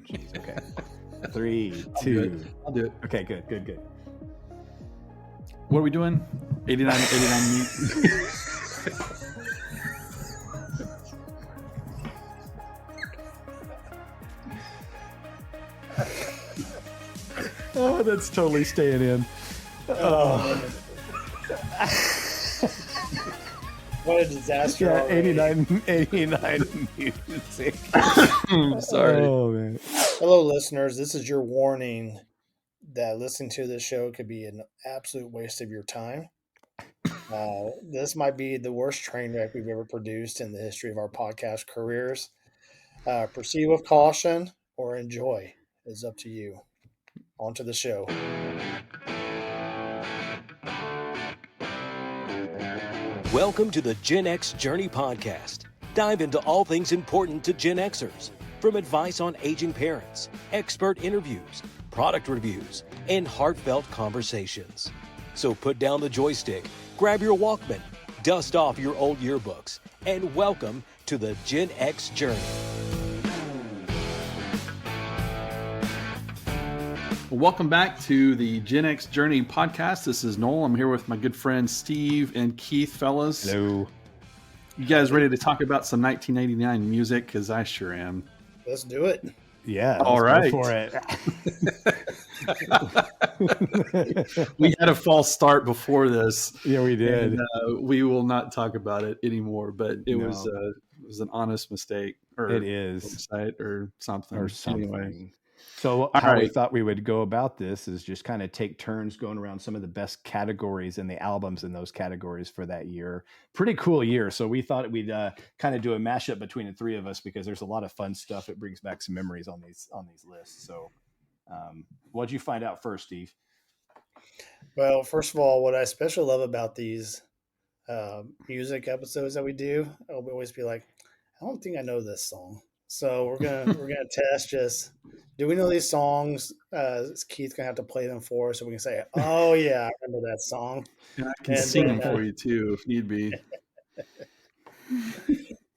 jeez. Okay. 3, 2. I'll do it. I'll do it. Okay, good. What are we doing? 89 Oh, that's totally staying in. What a disaster. Yeah, already. 89 music. Sorry. Oh, man. Hello, listeners. This is your warning that listening to this show could be an absolute waste of your time. This might be the worst train wreck we've ever produced in the history of our podcast careers. Proceed with caution or enjoy. It's up to you. On to the show. Welcome to the Gen X Journey Podcast. Dive into all things important to Gen Xers, from advice on aging parents, expert interviews, product reviews, and heartfelt conversations. So put down the joystick, grab your Walkman, dust off your old yearbooks, and welcome to the Gen X Journey. Welcome back to the Gen X Journey Podcast. This is Noel. I'm here with my good friends Steve and Keith, fellas. Hello. You guys ready to talk about some 1989 music? Because I sure am. Let's do it. Yeah. All let's right. go for it. We had a false start before this. Yeah, we did. And, we will not talk about it anymore, but it No. was an honest mistake. Or It is. oversight or something. Or something. Anyway. So how we right. thought we would go about this is just kind of take turns going around some of the best categories and the albums in those categories for that year. Pretty cool year. So we thought we'd kind of do a mashup between the three of us because there's a lot of fun stuff. It brings back some memories on these lists. So what'd you find out first, Steve? Well, first of all, what I especially love about these music episodes that we do, I'll always be like, I don't think I know this song. So we're gonna test just, do we know these songs? Keith's gonna have to play them for us so we can say, oh yeah, I remember that song. And I can sing them for you too if need be.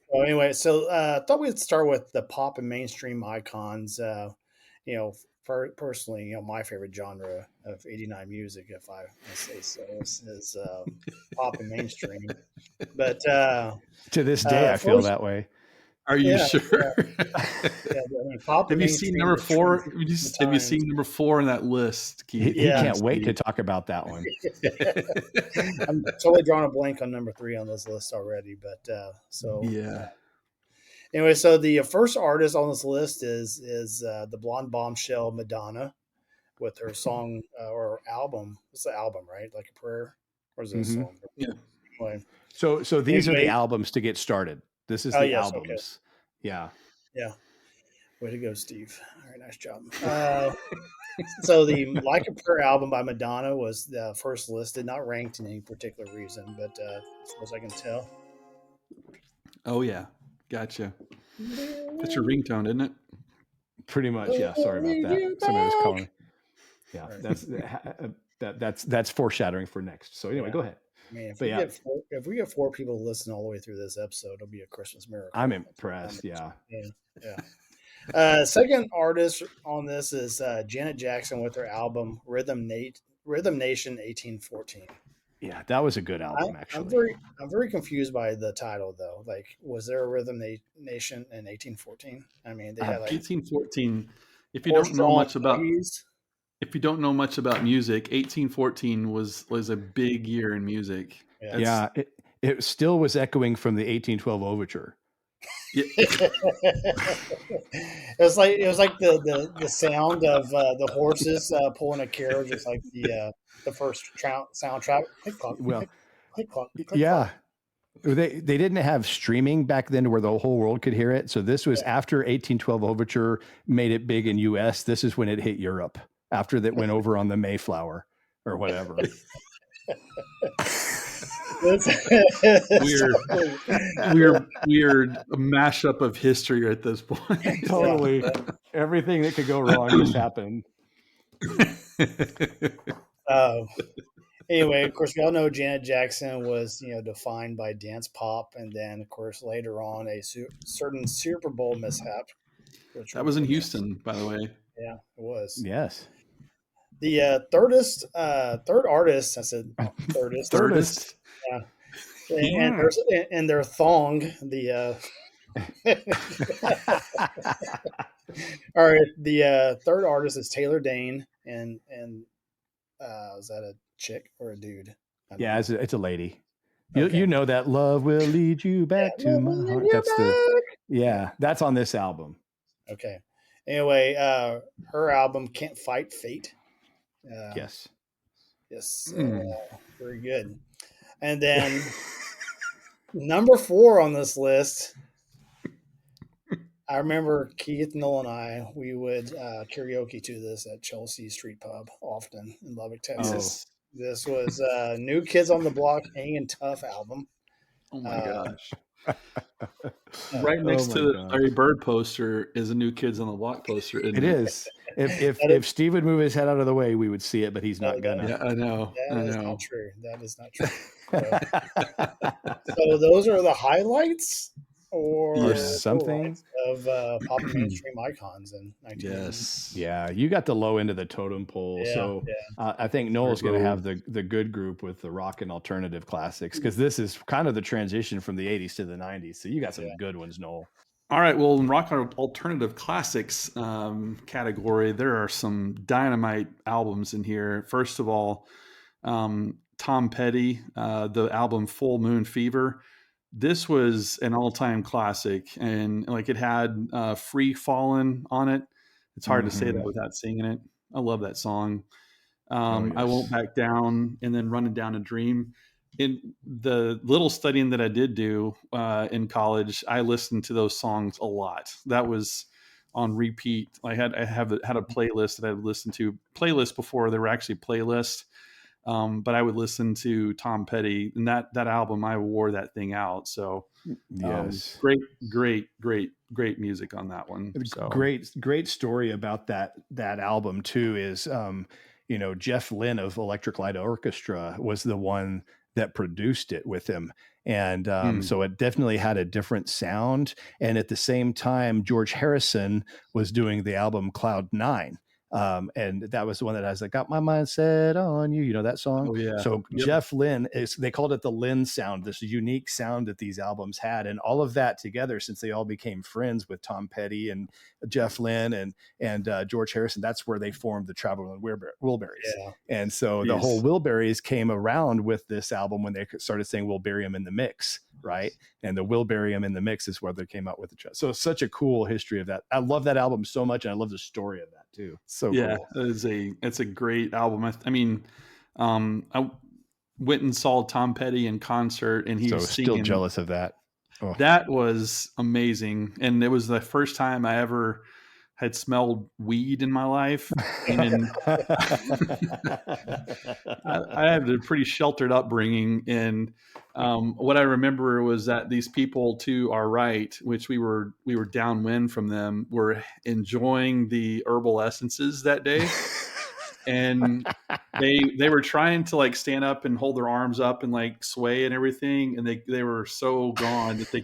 Well, anyway, so I thought we'd start with the pop and mainstream icons. Personally, my favorite genre of '89 music, if I say so, is pop and mainstream. But to this day, I feel that way. Are you sure? Pop have you seen number 4? Have you seen number 4 in that list, Keith? He can't wait to talk about that one. I'm totally drawing a blank on number 3 on this list already, but yeah. Anyway, so the first artist on this list is the blonde bombshell Madonna with her song or album. It's the album, right? Like a Prayer, or is it a song? Yeah. Anyway. So these are the albums to get started. This is the albums. Okay. Yeah. Yeah. Way to go, Steve. All right, nice job. So the Like a Prayer album by Madonna was the first listed, not ranked in any particular reason, but as far as I can tell. Oh, yeah. Gotcha. That's your ringtone, isn't it? Pretty much, yeah. Sorry about that. Somebody was calling. Yeah, that's foreshadowing for next. So anyway, go ahead. Man, if we get 4 people to listen all the way through this episode, it'll be a Christmas miracle. I'm impressed. Yeah. Second artist on this is Janet Jackson with her album Rhythm Nation 1814. Yeah, that was a good album. Actually, I'm very confused by the title though. Like, was there a Rhythm Nation in 1814? I mean, they had like 1814. If you don't know much about music, 1814 was a big year in music. Yeah, it still was echoing from the 1812 overture. Yeah. it was like the sound of the horses pulling a carriage. It's like the first soundtrack. Yeah. They didn't have streaming back then where the whole world could hear it. So this was after 1812 overture made it big in US. This is when it hit Europe after that went over on the Mayflower or whatever. weird mashup of history at this point. Totally. Everything that could go wrong just happened. Anyway, of course, we all know Janet Jackson was, defined by dance pop, and then, of course, later on a certain Super Bowl mishap which That was was in pretty nice. Houston, by the way. Yeah, it was. Yes. The third artist, I said thirdest. Thirdest. Yeah. Yeah. And their thong, the all right, the third artist is Taylor Dane, and is that a chick or a dude? I don't Yeah, know. it's a lady. Okay. You know that love will lead you back Yeah, to we'll my bring heart. you That's back. that's on this album. Okay. Anyway, her album "Can't Fight Fate." Yes. Yes, Mm. very good. And then number 4 on this list, I remember Keith, Noel, and I, we would karaoke to this at Chelsea Street Pub often in Lubbock, Texas. This was New Kids on the Block, Hangin' Tough album. Oh my gosh. Uh, Right next my to the gosh. Larry Bird poster is a New Kids on the Block poster. It is. If That is- if Steve would move his head out of the way, we would see it, but he's not gonna. Yeah, I know. That is not true. That is not true. So those are the highlights or Or Yeah. something. of pop and mainstream icons in 1990. Yes. Yeah, you got the low end of the totem pole. Yeah, So yeah. I think Noel's Very going to low. have the good group with the rock and alternative classics, because this is kind of the transition from the 80s to the 90s. So you got some good ones, Noel. All right. Well, in rock alternative classics category, there are some dynamite albums in here. First of all, Tom Petty, the album Full Moon Fever. This was an all-time classic, and like it had Free Fallin' on it. It's hard to say that without singing it. I love that song. I Won't Back Down, and then Running Down a Dream. In the little studying that I did do in college, I listened to those songs a lot. That was on repeat. I had a playlist that I would listen to. Playlists before there were actually playlists. But I would listen to Tom Petty, and that album, I wore that thing out. So Yes. great music on that one. So. Great story about that album too is, Jeff Lynne of Electric Light Orchestra was the one that produced it with him. And so it definitely had a different sound. And at the same time, George Harrison was doing the album Cloud 9. And that was the one that has got my mind set on you, that song. Oh, yeah. So Yep. Jeff Lynne they called it the Lynne sound, this unique sound that these albums had, and all of that together, since they all became friends with Tom Petty and Jeff Lynne and George Harrison, that's where they formed the Traveling Wilburys. Yeah. And so the whole Wilburys came around with this album when they started saying we'll bury him in the mix, right? And the Will Bury Him in the Mix is where they came out with the so it's such a cool history of that. I love that album so much, and I love the story of that too. So yeah, cool. it's a great album. I mean, I went and saw Tom Petty in concert, and he was singing. Still jealous of that. Oh. That was amazing, and it was the first time I ever had smelled weed in my life. And I had a pretty sheltered upbringing, and what I remember was that these people to our right, which we were downwind from them, were enjoying the herbal essences that day. And they were trying to stand up and hold their arms up and sway and everything, and they were so gone that they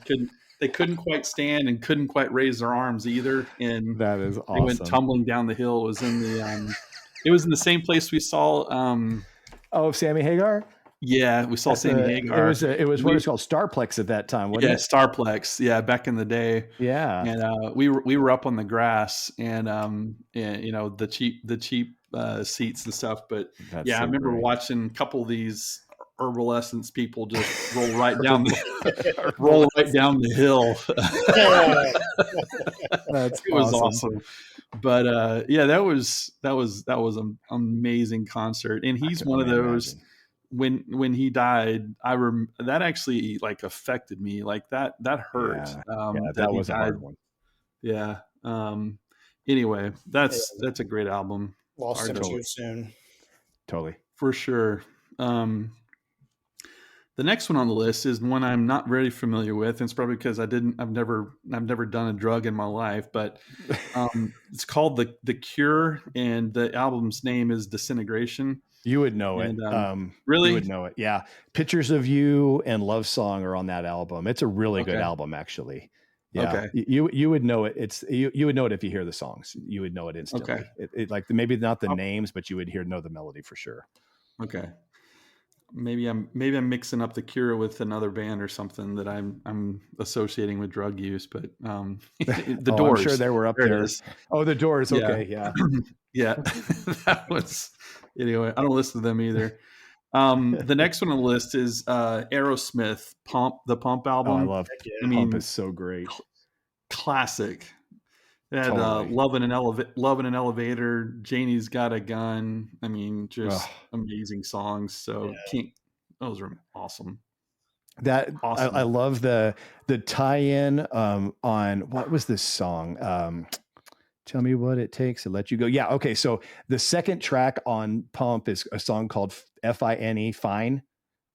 couldn't quite stand and couldn't quite raise their arms either. And that is awesome. They went tumbling down the hill. It was in the it was in the same place we saw Sammy Hagar. Yeah, we saw Sammy Hagar. It was what was called Starplex at that time, wasn't it? Starplex. Yeah, back in the day. Yeah, and we were up on the grass, and the cheap seats and stuff. But I remember watching a couple of these herbal essence people just roll right down the hill. It was awesome. But that was an amazing concert, and he's one of those. When he died, that actually affected me. That hurt. That was a hard one. Yeah. Anyway, that's a great album. Lost him too soon. Totally. For sure. The next one on the list is one I'm not very familiar with, and it's probably because I've never done a drug in my life, but it's called The Cure, and the album's name is Disintegration. You would know it. Really? You would know it. Yeah. Pictures of You and Love Song are on that album. It's a really good album, actually. Yeah, Okay. you would know it. It's you would know it if you hear the songs. You would know it instantly. Okay. It like maybe not the names, but you would know the melody for sure. Okay. Maybe I'm mixing up The Cure with another band or something that I'm associating with drug use, but the Doors. I'm sure they were up there. It is. Oh, the Doors. Yeah. Okay, yeah. Yeah. That was anyway. I don't listen to them either. The next one on the list is Aerosmith, the Pump album. Oh, I love Pump is so great. Classic. It had Totally. Love in an Elevator, Janie's Got a Gun. I mean, just amazing songs. So those are awesome. Awesome. I love the tie-in on what was this song? Tell Me What It Takes to Let You Go. Yeah, okay. So the second track on Pump is a song called Fine, Fine.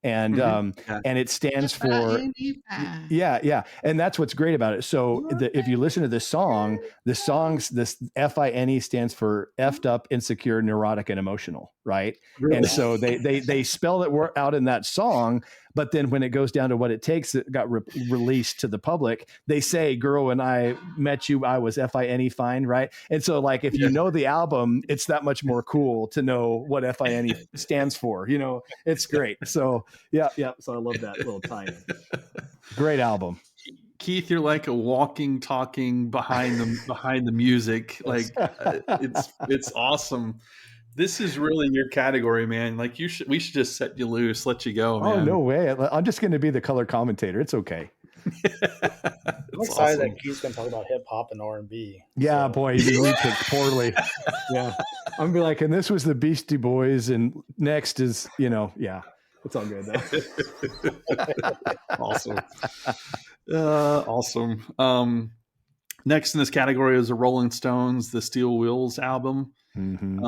And and it stands for yeah, and that's what's great about it. So if you listen to this song, this FINE stands for effed up, insecure, neurotic, and emotional, right? Really? And so they spell it out in that song, but then when it goes down to what it takes, it got released to the public. They say, "Girl, when I met you, I was FINE fine," right? And so like if you know the album, it's that much more cool to know what FINE stands for. You know, it's great. So yeah. So I love that little tie-in. Great album. Keith, you're like a walking, talking behind the music. Like it's awesome. This is really your category, man. Like we should just set you loose, let you go, man. Oh, no way. I'm just going to be the color commentator. It's okay. I'm excited that Keith's going to talk about hip hop and R&B. Yeah, so. Boy, you picked poorly. Yeah. I'm going to be like, and this was the Beastie Boys, and next is, yeah. It's all good though. Awesome. Awesome. Next in this category is the Rolling Stones, the Steel Wheels album. Mm-hmm.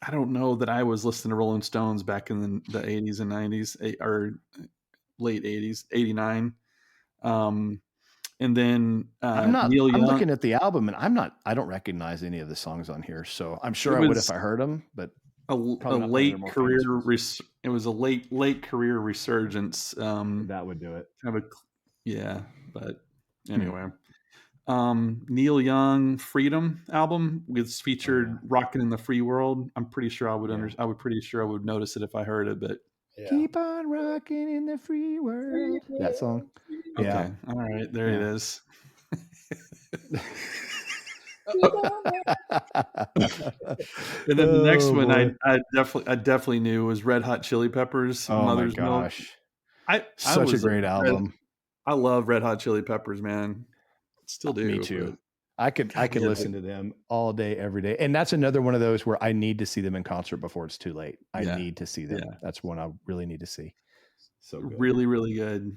I don't know that I was listening to Rolling Stones back in the 80s and 90s or late 80s, 89. And then I'm looking at the album and I don't recognize any of the songs on here. So I'm sure I would if I heard them, but a late career. It was a late career resurgence. That would do it. But anyway. Neil Young Freedom album was featured Rockin' in the Free World. I'm pretty sure I would I would notice it if I heard it, but keep on rocking in the free world. That song. Okay. Yeah. All right, there it is. And then the next one I definitely knew was Red Hot Chili Peppers. Oh Mother's my gosh. Milk. Such a great album. I love Red Hot Chili Peppers, man. Still do. Me too. I could listen to them all day, every day. And that's another one of those where I need to see them in concert before it's too late. I need to see them. Yeah. That's one I really need to see. So good. Really, really good. Do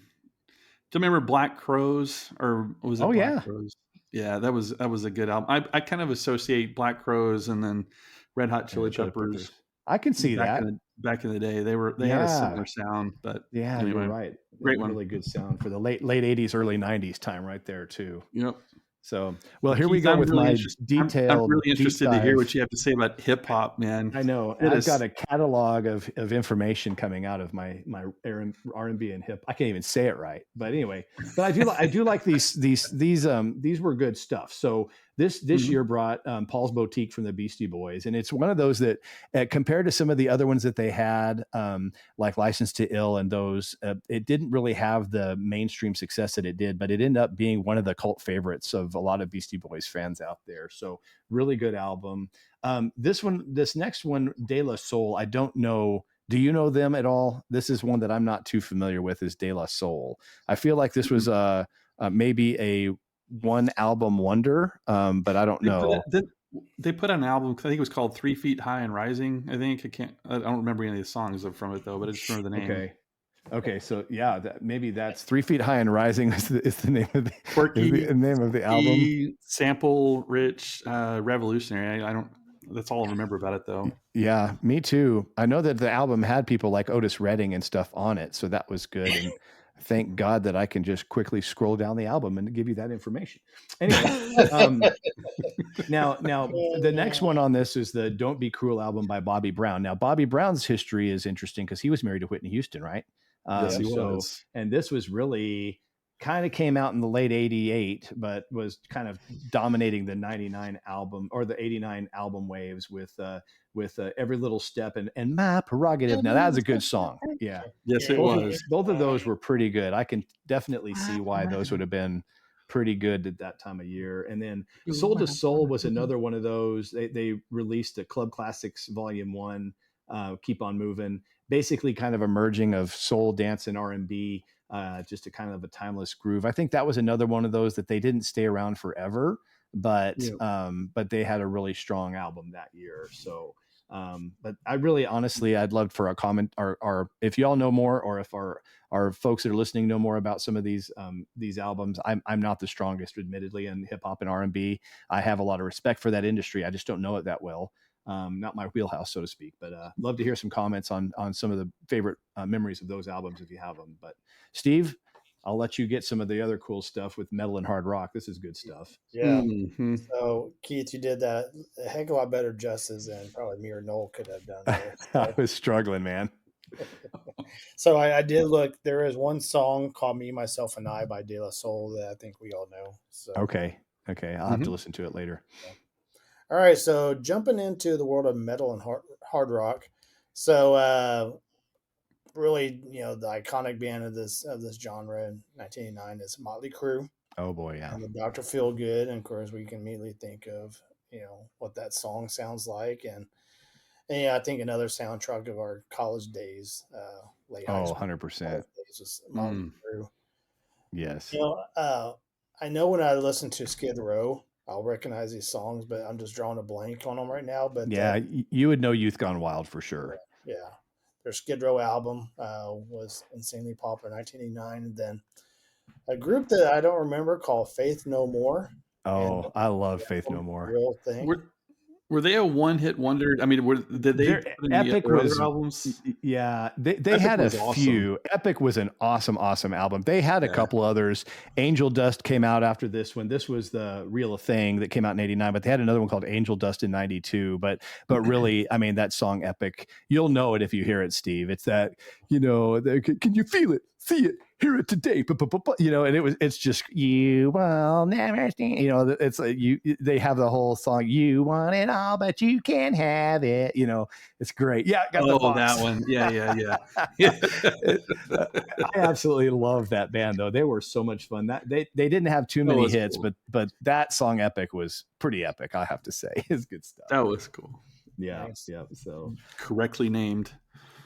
you remember Black Crowes, or was it Black Crowes? Yeah, that was a good album. I kind of associate Black Crowes and then Red Hot Chili Peppers. I can see that. Back in the day, they had a similar sound, but anyway, you're right. Great one. Really good sound for the late 80s, early 90s time right there too. Yep. So, well, here we go with my detailed. I'm really interested to hear what you have to say about hip hop, man. I know. I've got a catalog of information coming out of my R&B and hip. I can't even say it right, but anyway. But I do like these were good stuff. So this year brought Paul's Boutique from the Beastie Boys, and it's one of those that compared to some of the other ones that they had, like License to Ill and those, it didn't really have the mainstream success that it did, but it ended up being one of the cult favorites of a lot of Beastie Boys fans out there. So really good album. This next one, De La Soul, I don't know. Do you know them at all? This is one that I'm not too familiar with, is De La Soul. I feel like this was maybe a one album wonder, but I don't know. They put out an album, I think it was called 3 Feet High and Rising. I don't remember any of the songs from it though, but I just remember the name. Okay. So yeah, maybe that's 3 Feet High and Rising is the name of the name of the album. Sample rich, revolutionary. That's all I remember about it though. Yeah, me too. I know that the album had people like Otis Redding and stuff on it, so that was good. And thank God that I can just quickly scroll down the album and give you that information. Anyway, now the next one on this is the Don't Be Cruel album by Bobby Brown. Now, Bobby Brown's history is interesting because he was married to Whitney Houston, right? Yes, he was. And this was really kind of came out in the late 88, but was kind of dominating the 99 album or the 89 album waves with Every Little Step and My Prerogative. Now that's a good song. Yeah. Yes, it Both was. both of those were pretty good. I can definitely see why those would have been pretty good at that time of year. And then Soul to Soul was another one of those. They released a Club Classics Volume 1, Keep on Moving, basically kind of a merging of soul, dance, and R&B, just a kind of a timeless groove. I think that was another one of those that they didn't stay around forever, but they had a really strong album that year. So but I really, honestly, I'd love for a comment or if y'all know more, or if our folks that are listening know more about some of these albums. I'm not the strongest, admittedly, in hip hop and R&B. I have a lot of respect for that industry. I just don't know it that well. Not my wheelhouse, so to speak, but love to hear some comments on some of the favorite memories of those albums if you have them. But Steve, I'll let you get some of the other cool stuff with metal and hard rock. This is good stuff. Yeah. Mm-hmm. So Keith, you did that a heck of a lot better justice than probably me or Noel could have done there. I was struggling, man. So I did look. There is one song called "Me, Myself, and I" by De La Soul that I think we all know. So Okay, I'll have to listen to it later. all right, so jumping into the world of metal and hard rock. So really, the iconic band of this genre in 1989 is Motley Crue. Oh boy, yeah. And the Dr. Feelgood, and of course we can immediately think of what that song sounds like, and I think another soundtrack of our college days, late high school, 100%. days was Motley Crue. Yes. I know when I listen to Skid Row, I'll recognize these songs, but I'm just drawing a blank on them right now. But yeah, you would know Youth Gone Wild for sure. Yeah, their Skid Row album was insanely popular in 1989, and then a group that I don't remember called Faith No More. Oh, I love Faith No More. Real thing. Were they a one-hit wonder? I mean, did they put in Epic other was albums? Yeah, they had a few. Awesome. Epic was an awesome album. They had a couple others. Angel Dust came out after this one. This was the Real Thing that came out in 89, but they had another one called Angel Dust in 92. But really, I mean, that song Epic, you'll know it if you hear it, Steve. It's that, can you feel it? See it, hear it today, and it's just you will never stand. It's like they have the whole song. You want it all, but you can't have it. It's great. Yeah, got the box. That one. Yeah. I absolutely love that band though. They were so much fun. That they didn't have too many hits, cool. but that song Epic was pretty epic. I have to say, it's good stuff. That was cool. Yeah, nice. Yeah. So correctly named.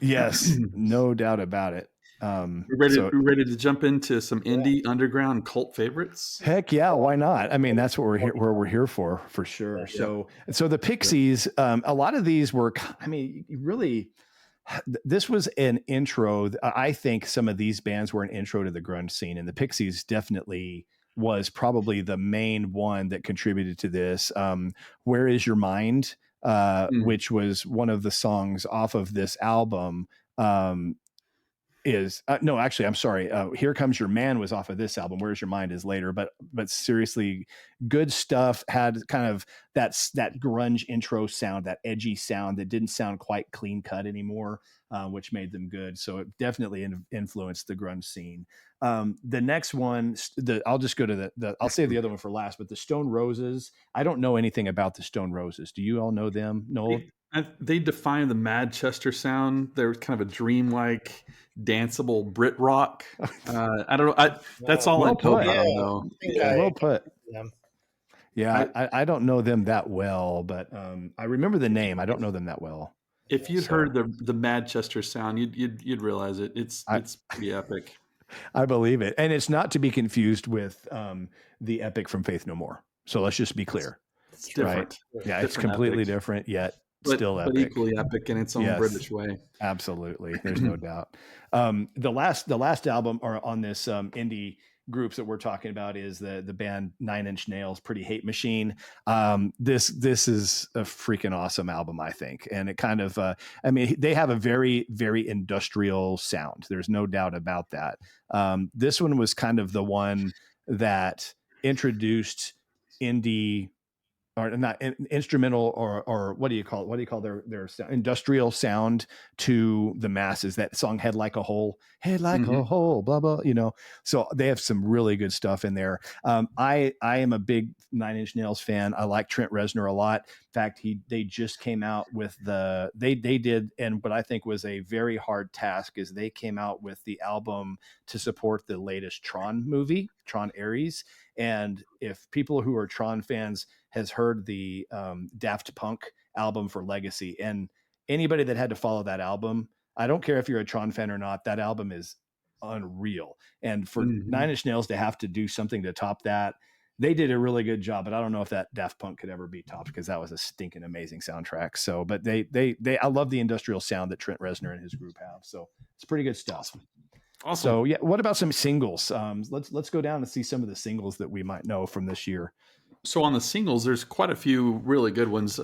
Yes, no doubt about it. We're ready to jump into some indie underground cult favorites. Heck yeah, why not? I mean, that's what we're here for sure. Yeah. So the Pixies, a lot of these were, I mean, really, this was an intro. I think some of these bands were an intro to the grunge scene, and the Pixies definitely was probably the main one that contributed to this. Where Is Your Mind, which was one of the songs off of this album. No, actually, I'm sorry. Here Comes Your Man was off of this album. Where's Your Mind is later, but seriously, good stuff. Had kind of that grunge intro sound, that edgy sound that didn't sound quite clean cut anymore, which made them good. So it definitely influenced the grunge scene. The next one, I'll just go to I'll save the other one for last, but the Stone Roses. I don't know anything about the Stone Roses. Do you all know them? No. They define the Manchester sound. They're kind of a dreamlike, danceable Brit rock. I don't know. That's all I know about them, though. Well put. Yeah, I don't know them that well, but I remember the name. I don't know them that well. If you'd heard the Manchester sound, you'd realize it. It's pretty epic. I believe it, and it's not to be confused with the Epic from Faith No More. So let's just be clear. It's different. Right? Yeah, it's completely different, yet still epic. But equally epic in its own British way. Absolutely. There's no doubt. The last album on this indie groups that we're talking about is the band 9 Inch Nails, Pretty Hate Machine. This is a freaking awesome album, I think. And it kind of, they have a very, very industrial sound. There's no doubt about that. This one was kind of the one that introduced indie or not instrumental, or what do you call it? What do you call their industrial sound to the masses? That song, Head Like a Hole, Head Like a Hole, blah, blah, so they have some really good stuff in there. I am a big Nine Inch Nails fan. I like Trent Reznor a lot. In fact, they just came out with they did, and what I think was a very hard task is they came out with the album to support the latest Tron movie, Tron Ares. And if people who are Tron fans has heard the Daft Punk album for Legacy, and anybody that had to follow that album, I don't care if you're a Tron fan or not, that album is unreal. And for Nine Inch Nails to have to do something to top that, they did a really good job, but I don't know if that Daft Punk could ever be topped, because that was a stinking amazing soundtrack. So, but I love the industrial sound that Trent Reznor and his group have. So it's pretty good stuff. Awesome. So yeah, what about some singles? Let's go down and see some of the singles that we might know from this year. So on the singles, there's quite a few really good ones.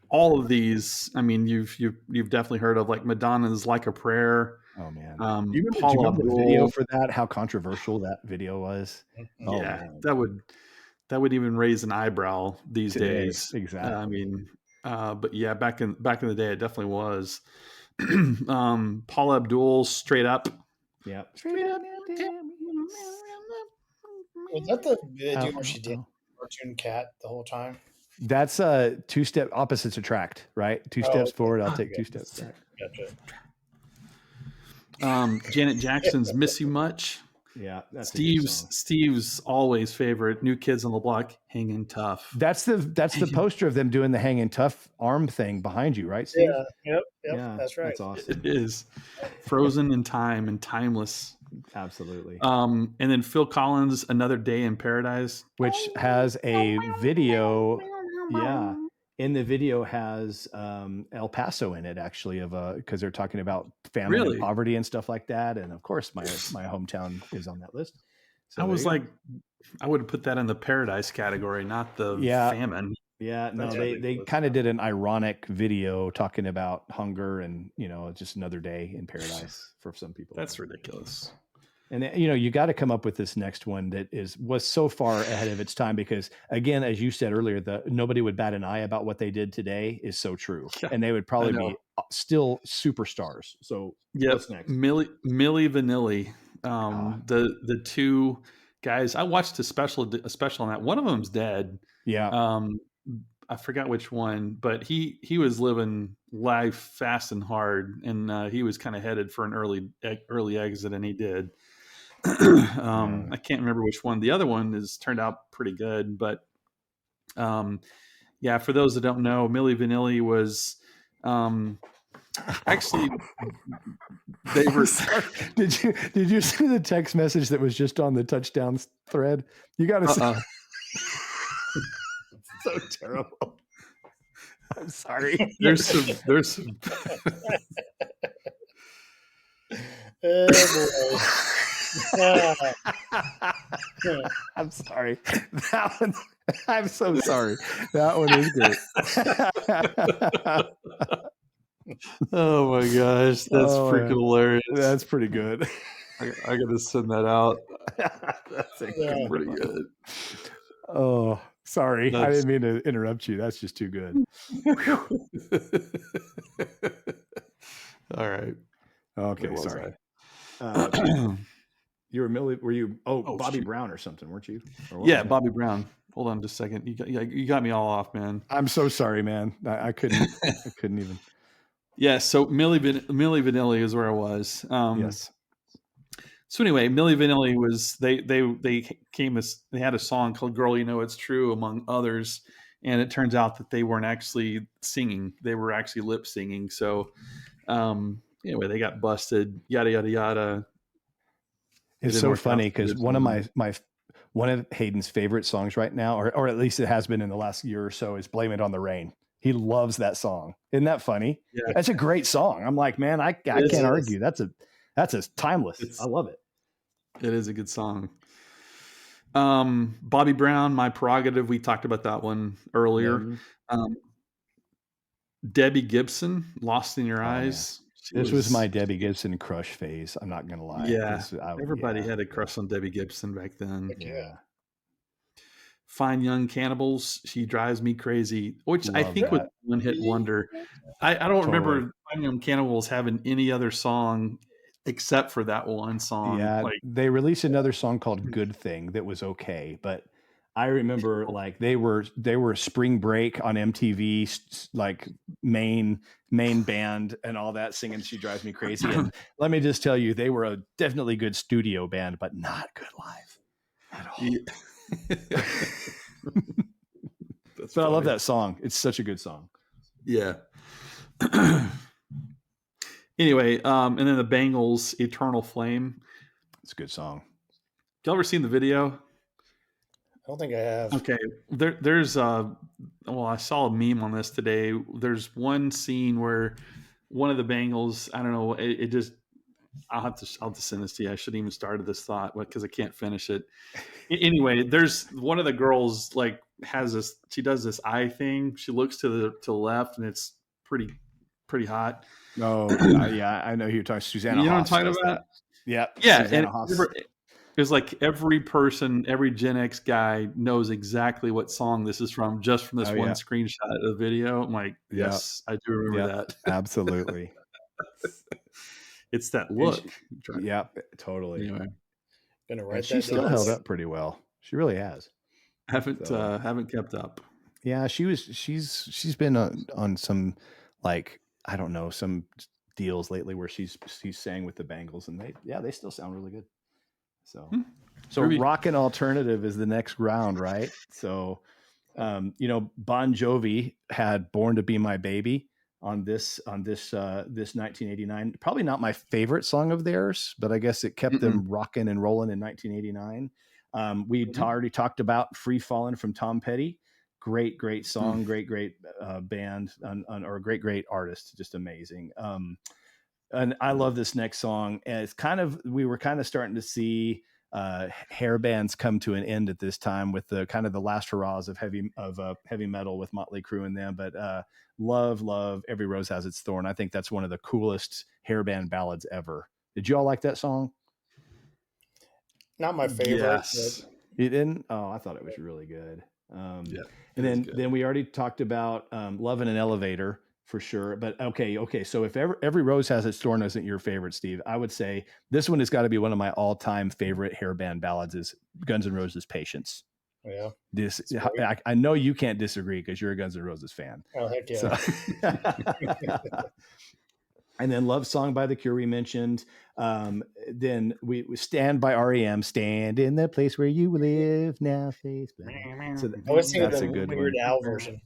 All of these, you've definitely heard of, like Madonna's "Like a Prayer." Oh man, do you remember the video for that? How controversial that video was? Oh, yeah, man. that would even raise an eyebrow these days. Exactly. But yeah, back in the day, it definitely was. Paula Abdul's "Straight Up." Yeah. Was that the video where she did cartoon cat the whole time? That's two-step opposites attract, right? Two steps forward, I'll take 2 steps back. Gotcha. Janet Jackson's "Miss You Much." Yeah, that's Steve's always favorite, "New Kids on the Block," "Hanging Tough." That's the poster of them doing the Hanging Tough arm thing behind you, right, Steve? Yep, that's right. That's awesome. It is frozen in time and timeless. Absolutely. And then Phil Collins' "Another Day in Paradise," which has a video. Yeah. In the video has El Paso in it, actually, because they're talking about famine and poverty and stuff like that. And of course, my hometown is on that list. So I was like, I would have put that in the paradise category, not the famine. Yeah, no, they kind of did an ironic video talking about hunger and, just another day in paradise for some people. That's ridiculous. And you got to come up with this next one that was so far ahead of its time, because again, as you said earlier, nobody would bat an eye about what they did today is so true, and they would probably be still superstars. So what's next? Milli Vanilli, the two guys. I watched a special on that. One of them's dead. Yeah. I forgot which one, but he was living life fast and hard, and he was kind of headed for an early exit, and he did. I can't remember which one. The other one has turned out pretty good, but for those that don't know, Milli Vanilli was actually they were. Did you see the text message that was just on the touchdown thread? You got to. So terrible. I'm sorry. There's some. I'm sorry. That one. I'm so sorry. That one is great. Oh my gosh, that's freaking hilarious. That's pretty good. I gotta send that out. That's pretty good. Oh. Sorry, I didn't mean to interrupt you. That's just too good. All right. Okay, sorry. You were Millie? Were you? Bobby Brown or something, weren't you? Yeah, Bobby Brown. Hold on just a second. You got me all off, man. I'm so sorry, man. I couldn't. I couldn't even. Yeah. So Milli Vanilli is where I was. Yes. So anyway, Milli Vanilli was they had a song called "Girl, You Know It's True," among others, and it turns out that they weren't actually singing; they were actually lip singing. So anyway, they got busted. Yada yada yada. It's so funny because one of Hayden's favorite songs right now, or at least it has been in the last year or so, is "Blame It on the Rain." He loves that song. Isn't that funny? Yeah. That's a great song. I'm like, man, I can't argue. That's a timeless. I love it. It is a good song. Bobby Brown, "My Prerogative." We talked about that one earlier. Debbie Gibson, "Lost in Your Eyes." This was my Debbie Gibson crush phase. I'm not going to lie. Yeah. Everybody had a crush on Debbie Gibson back then. Yeah. Fine Young Cannibals, She Drives Me Crazy, which I Love think was that. one hit wonder. I don't Totally. remember Fine Young Cannibals having any other song except for that one song. Yeah, Like, they released another song called "Good Thing" that was okay, but I remember like they were Spring Break on MTV, like main band and all that, singing "She Drives Me Crazy." And let me just tell you, they were a definitely good studio band, but not good live at all. yeah. But I love that song. It's such a good song. Yeah. Anyway, and then the Bangles, "Eternal Flame." It's a good song. Y'all ever seen the video? I don't think I have. Okay, there's well, I saw a meme on this today. There's one scene where one of the Bangles, I don't know, it just, I'll have to send this to you. I shouldn't even started this thought because I can't finish it. Anyway, there's one of the girls like has this. She does this eye thing. She looks to the left, and it's pretty hot. Oh, yeah, I know who you're talking. Susanna You know Haas what I'm talking does about? that. Yeah, Yeah, Susanna and Haas. it's like every person, every Gen X guy knows exactly what song this is from just from this one screenshot of the video. I'm like, yes, I do remember that. Absolutely. It's that look. Yeah, totally. Anyway, Gonna write and she that still down. held up pretty well. She really has. Haven't kept up. Yeah, she's been on some, like, I don't know, some deals lately where she's sang with the Bangles, and they still sound really good. So Ruby. rock and alternative is the next round, right? So Bon Jovi had "Born to Be My Baby" on this 1989. Probably not my favorite song of theirs, but I guess it kept them rocking and rolling in 1989. We already talked about "Free Fallin'" from Tom Petty. Great song, great band, or great artist, just amazing. And I love this next song. And it's we were kind of starting to see hair bands come to an end at this time with the kind of the last hurrahs of heavy metal with Motley Crue and them. But love "Every Rose Has Its Thorn." I think that's one of the coolest hair band ballads ever. Did you all like that song? Not my favorite. Yes. You didn't? Oh, I thought it was really good. Yeah. And then we already talked about "Love in an Elevator" for sure. But okay. So if every Rose Has Its Thorn isn't your favorite, Steve, I would say this one has got to be one of my all-time favorite hair band ballads. Is Guns N' Roses' "Patience." Yeah. I know you can't disagree because you're a Guns N' Roses fan. Oh, heck yeah. So. And then "Love Song" by The Cure we mentioned. Then we "Stand" by REM. Stand in the place where you live now. Face. So that's a good Weird Al version.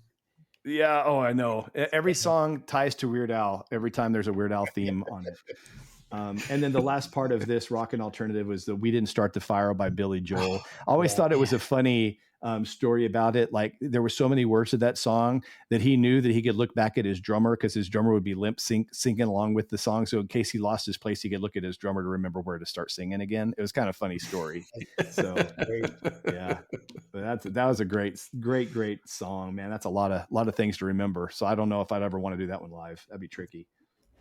Yeah. Oh, I know. Every song ties to Weird Al. Every time there's a Weird Al theme on it. And then the last part of this rock and alternative was the "We Didn't Start the Fire" by Billy Joel. I always thought it was a funny story about it. Like, there were so many words to that song that he knew that he could look back at his drummer, because his drummer would be singing along with the song. So in case he lost his place, he could look at his drummer to remember where to start singing again. It was kind of a funny story. So yeah, but that was a great song, man. That's a lot of things to remember. So I don't know if I'd ever want to do that one live. That'd be tricky.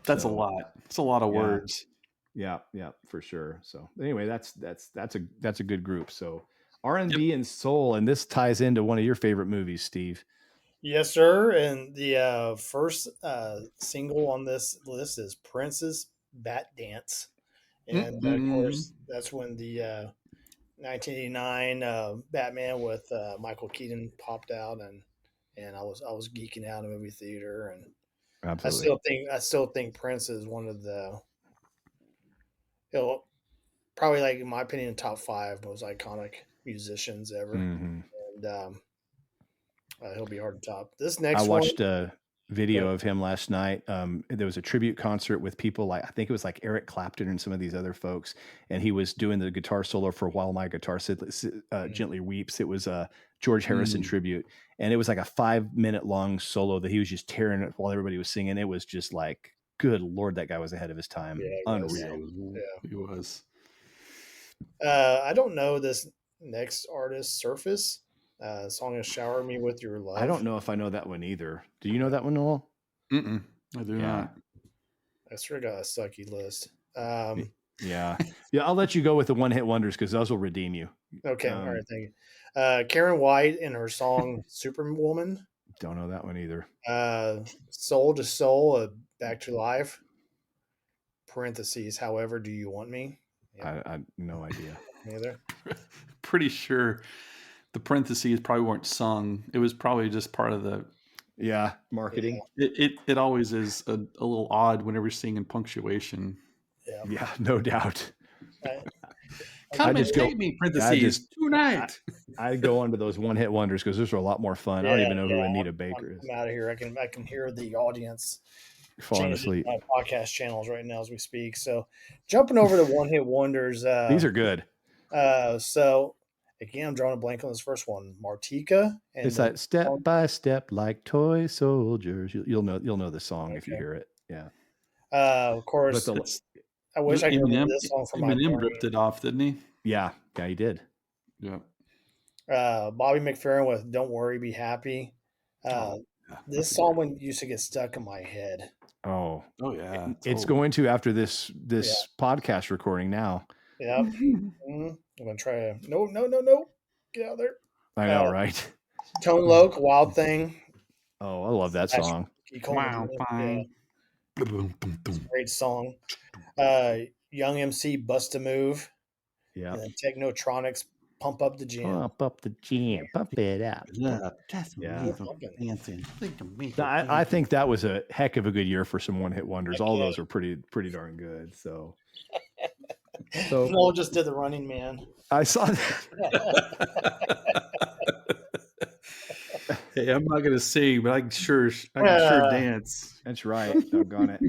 That's a lot. It's a lot of words. Yeah, for sure. So anyway, that's a good group. So R&B and soul, and this ties into one of your favorite movies, Steve. Yes, sir. And the first single on this list is Prince's "Bat Dance," and of course that's when the 1989 Batman with Michael Keaton popped out, and I was geeking out in the movie theater, and absolutely. I still think Prince is one of the, probably, like, in my opinion, top 5 most iconic musicians ever. And he'll be hard to top. This next I watched a video of him last night. There was a tribute concert with people like, I think it was like Eric Clapton and some of these other folks, and he was doing the guitar solo for "While My Guitar Gently Weeps." It was a George Harrison tribute, and it was like a 5-minute long solo that he was just tearing it while everybody was singing. It was just like, good Lord, that guy was ahead of his time. Yeah, Unreal. He was. I don't know this next artist, Surface. Song is "Shower Me With Your Love." I don't know if I know that one either. Do you know that one, Noel? I do not. I sure got a sucky list. Yeah. I'll let you go with the one-hit wonders, because those will redeem you. Okay, all right, thank you. Karen White in her song "Superwoman," Don't know that one either. "Soul to Soul," "Back to Life." Parentheses. However, do you want me? Yep, I no idea. neither. Pretty sure the parentheses probably weren't sung. It was probably just part of the. Yeah, marketing. It always is a little odd whenever you're seeing in punctuation. Yeah, Yeah, no doubt. Come just and go- take me, parentheses, tonight. I go onto those one-hit wonders because those are a lot more fun. I don't even know who Anita Baker is. I'm out of here. I can hear the audience Falling changing asleep. my podcast channels right now as we speak. So jumping over to one hit wonders. These are good. So again, I'm drawing a blank on this first one. Martika. And It's that step by step, like toy soldiers. You'll know the song if you hear it. Yeah. Of course, But I wish I could Eminem, remember this song from my Eminem brain. ripped it off, didn't he? yeah, he did. Yeah. Bobby McFerrin with "Don't Worry, Be Happy." This song used to get stuck in my head. Oh yeah. It's going to after this podcast recording now. Yep. I'm gonna try to. No. Get out of there. I know, right? Tone Loc, "Wild Thing." Oh, I love that song. Wow, fine. Great song. Young MC, "Bust a Move." Yeah. And then Technotronics, "Pump Up the Jam." Pump up the jam, pump it up. Yeah. I think that was a heck of a good year for some one-hit wonders. All those were pretty darn good. So Noel just did the Running Man. I saw that. Hey, I'm not gonna sing, but I can sure dance. That's right. Doggone it.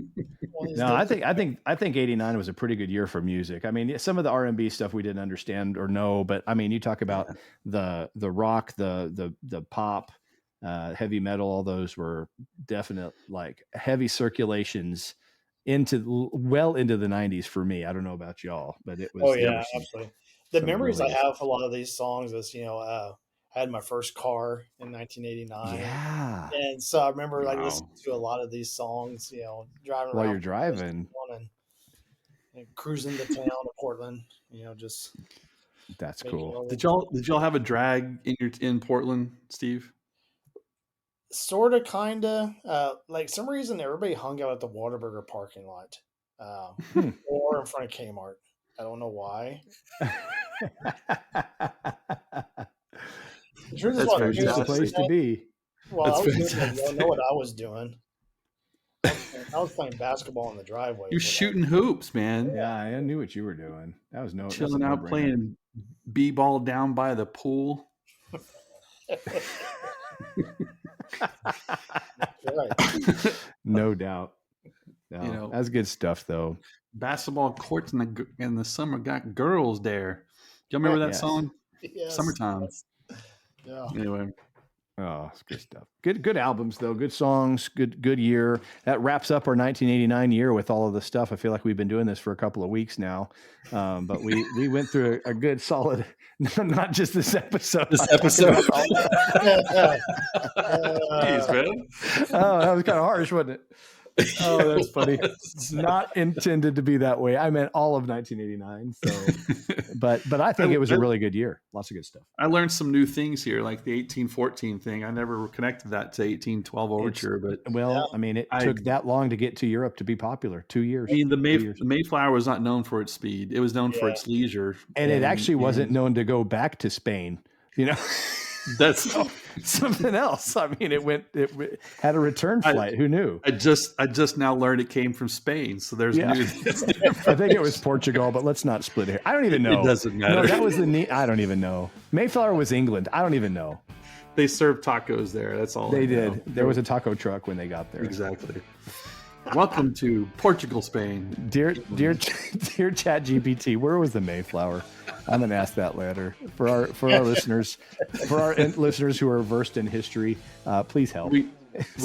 No, I think 89 was a pretty good year for music. I mean, some of the R&B stuff we didn't understand or know, but I mean, you talk about the rock, the pop, heavy metal, all those were definite like heavy circulations well into the 90s for me. I don't know about y'all, but it was. Oh yeah, absolutely. The memories really I have for a lot of these songs is, I had my first car in 1989. Yeah. And so I remember listening to a lot of these songs, driving while around you're driving and cruising to town to Portland, just. That's cool. Did y'all have a drag in Portland, Steve? Sort of, kind of. Like some reason everybody hung out at the Whataburger parking lot, or in front of Kmart. I don't know why. That's a place to be. Well, I don't know what I was doing. I was playing basketball in the driveway. You're shooting hoops, man. Yeah, I knew what you were doing. That was chilling out playing b-ball down by the pool. Right. No doubt. No, that's good stuff, though. Basketball courts in the summer got girls there. Do you remember that song? Yes. Summertime. Yeah. Anyway. Oh, it's good stuff. Good albums, though. Good songs. Good year. That wraps up our 1989 year with all of the stuff. I feel like we've been doing this for a couple of weeks now, but we went through a good solid. Not just this episode. Jeez, man. Oh, that was kind of harsh, wasn't it? Oh, that's funny. It's not intended to be that way. I meant all of 1989. So, but I think it was a really good year. Lots of good stuff. I learned some new things here, like the 1814 thing. I never connected that to 1812 Overture, but I mean, it took that long to get to Europe to be popular. 2 years. I mean, the Mayflower was not known for its speed; it was known for its leisure, and it actually wasn't known to go back to Spain. That's something else. I mean, it had a return flight. Who knew? I just now learned it came from Spain. So there's new. I think it was Portugal, but let's not split it. I don't even know. It doesn't matter. No, that was I don't even know. Mayflower was England. I don't even know. They served tacos there. That's all. They did. There was a taco truck when they got there. Exactly. Welcome to Portugal, Spain. Dear ChatGPT, where was the Mayflower? I'm going to ask that later. For our listeners, listeners who are versed in history, please help. We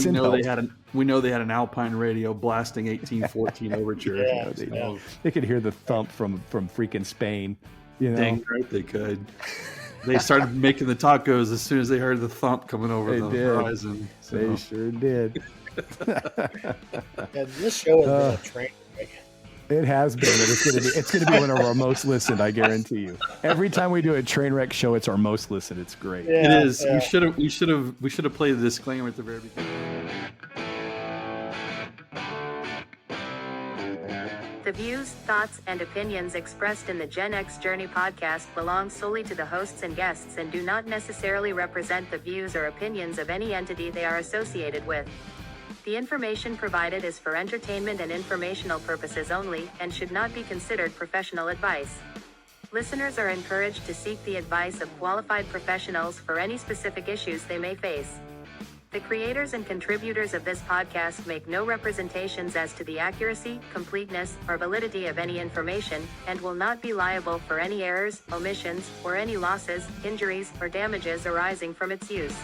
know they had an Alpine radio blasting 1814 Overture. They could hear the thump from freaking Spain. Dang right they could. They started making the tacos as soon as they heard the thump coming over the horizon. So. They sure did. This show has been a train wreck. It has been, but it's gonna be one of our most listened. I guarantee you. Every time we do a train wreck show, it's our most listened. It's great. Yeah, It is. yeah. We should have played the disclaimer at the very beginning. The views, thoughts, and opinions expressed in the Gen X Journey podcast belong solely to the hosts and guests and do not necessarily represent the views or opinions of any entity they are associated with. The information provided is for entertainment and informational purposes only and should not be considered professional advice. Listeners are encouraged to seek the advice of qualified professionals for any specific issues they may face. The creators and contributors of this podcast make no representations as to the accuracy, completeness, or validity of any information, and will not be liable for any errors, omissions, or any losses, injuries, or damages arising from its use.